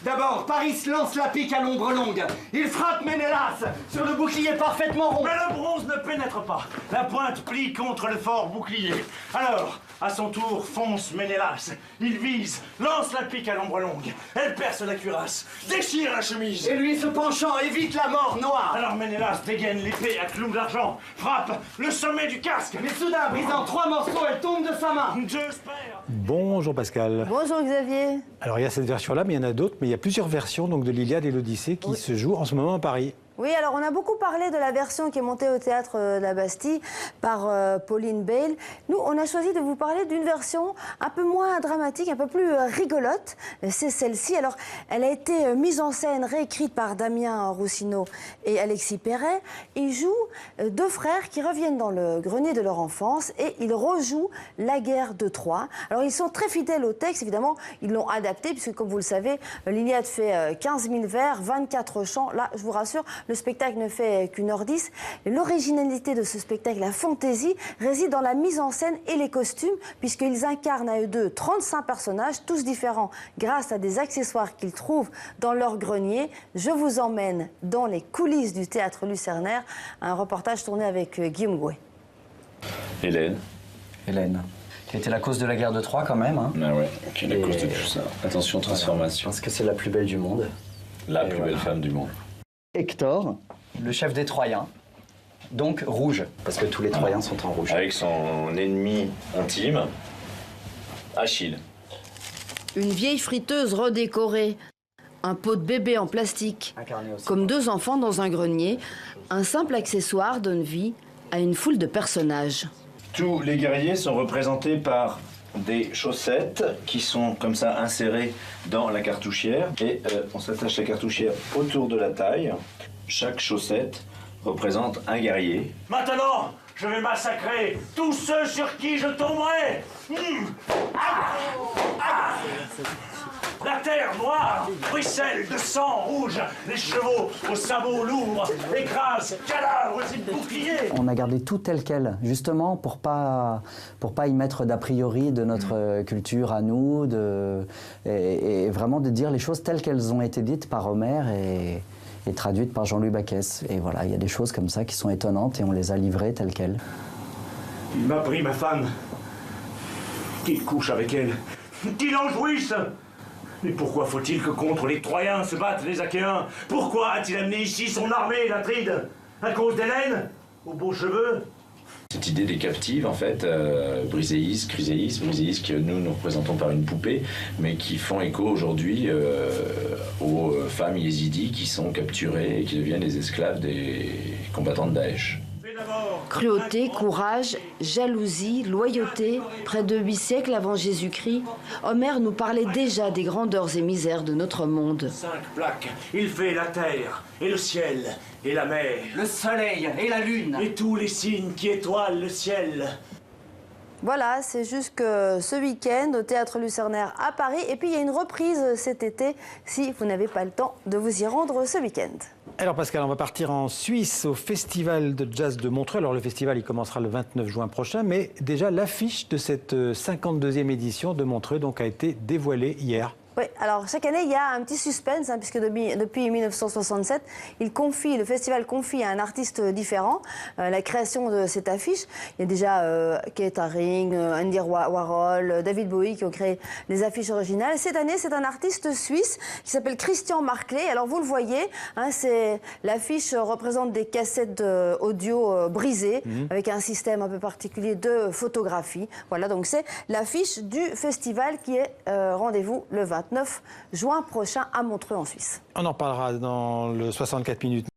D'abord, Paris lance la pique à l'ombre longue. Il frappe Ménélas sur le bouclier parfaitement rond. Mais le bronze ne pénètre pas. La pointe plie contre le fort bouclier. Alors, à son tour, fonce Ménélas. Il vise, lance la pique à l'ombre longue. Elle perce la cuirasse, déchire la chemise. Et lui, se penchant, évite la mort noire. Alors Ménélas dégaine l'épée à clou d'argent, frappe le sommet du casque. Mais soudain, brisant 3 morceaux, elle tombe de sa main. J'espère. Bonjour Pascal. Bonjour Xavier. Alors il y a cette version-là, mais il y en a d'autres. Mais il y a plusieurs versions donc, de l'Iliade et l'Odyssée qui se jouent en ce moment à Paris. Oui, alors on a beaucoup parlé de la version qui est montée au théâtre de la Bastille par Pauline Bale. Nous, on a choisi de vous parler d'une version un peu moins dramatique, un peu plus rigolote. C'est celle-ci. Alors, elle a été mise en scène, réécrite par Damien Roussino et Alexis Perret. Ils jouent 2 frères qui reviennent dans le grenier de leur enfance et ils rejouent la guerre de Troie. Alors, ils sont très fidèles au texte, évidemment. Ils l'ont adapté, puisque comme vous le savez, l'Iliade fait 15 000 vers, 24 chants. Là, je vous rassure, le spectacle ne fait qu'1h10. L'originalité de ce spectacle, la fantaisie, réside dans la mise en scène et les costumes, puisqu'ils incarnent à eux deux 35 personnages, tous différents, grâce à des accessoires qu'ils trouvent dans leur grenier. Je vous emmène dans les coulisses du théâtre Lucernaire, un reportage tourné avec Guillaume Gouet. Hélène, qui a été la cause de la guerre de Troie quand même. Hein. ah ouais, qui est la cause de tout ça. Attention, transformation. Parce que c'est la plus belle du monde. La plus belle femme du monde. Hector, le chef des Troyens, donc rouge, parce que tous les Troyens sont en rouge. Avec son ennemi intime, Achille. Une vieille friteuse redécorée, un pot de bébé en plastique, Incarné aussi. comme 2 enfants dans un grenier, un simple accessoire donne vie à une foule de personnages. Tous les guerriers sont représentés par des chaussettes qui sont comme ça insérées dans la cartouchière et on s'attache la cartouchière autour de la taille. Chaque chaussette représente un guerrier. Maintenant, je vais massacrer tous ceux sur qui je tomberai. La terre noire ruisselle de sang rouge. Les chevaux aux sabots lourds écrasent cadavres et boucliers. On a gardé tout tel quel, justement pour pas y mettre d'a priori de notre culture à nous, et vraiment de dire les choses telles qu'elles ont été dites par Homère et traduites par Jean-Louis Bacchès. Et voilà, il y a des choses comme ça qui sont étonnantes et on les a livrées telles quelles. Il m'a pris ma femme. Qu'il couche avec elle. Qu'il en jouisse. Mais pourquoi faut-il que contre les Troyens se battent les Achéens? Pourquoi a-t-il amené ici son armée, l'Atride? À cause d'Hélène? Aux beaux cheveux? Cette idée des captives, en fait, Briséis, Chryséis, que nous représentons par une poupée, mais qui font écho aujourd'hui aux femmes yézidis qui sont capturées et qui deviennent les esclaves des combattants de Daesh. Cruauté, courage, jalousie, loyauté, près de 8 siècles avant Jésus-Christ, Homère nous parlait déjà des grandeurs et misères de notre monde. 5 plaques. Il fait la terre, et le ciel, et la mer, Le soleil et la lune. et tous les signes qui étoilent le ciel. Voilà, c'est juste que ce week-end au Théâtre Lucernaire à Paris. Et puis il y a une reprise cet été, si vous n'avez pas le temps de vous y rendre ce week-end. Alors Pascal, on va partir en Suisse au Festival de Jazz de Montreux. Alors le festival, il commencera le 29 juin prochain, mais déjà l'affiche de cette 52e édition de Montreux donc, a été dévoilée hier. Oui, alors chaque année, il y a un petit suspense, hein, puisque depuis 1967, le festival confie à un artiste différent la création de cette affiche. Il y a déjà Keith Haring, Andy Warhol, David Bowie qui ont créé les affiches originales. Cette année, c'est un artiste suisse qui s'appelle Christian Marclay. Alors vous le voyez, hein, l'affiche représente des cassettes audio brisées avec un système un peu particulier de photographie. Voilà, donc c'est l'affiche du festival qui est rendez-vous le 29 juin prochain à Montreux en Suisse. On en parlera dans le 64 minutes.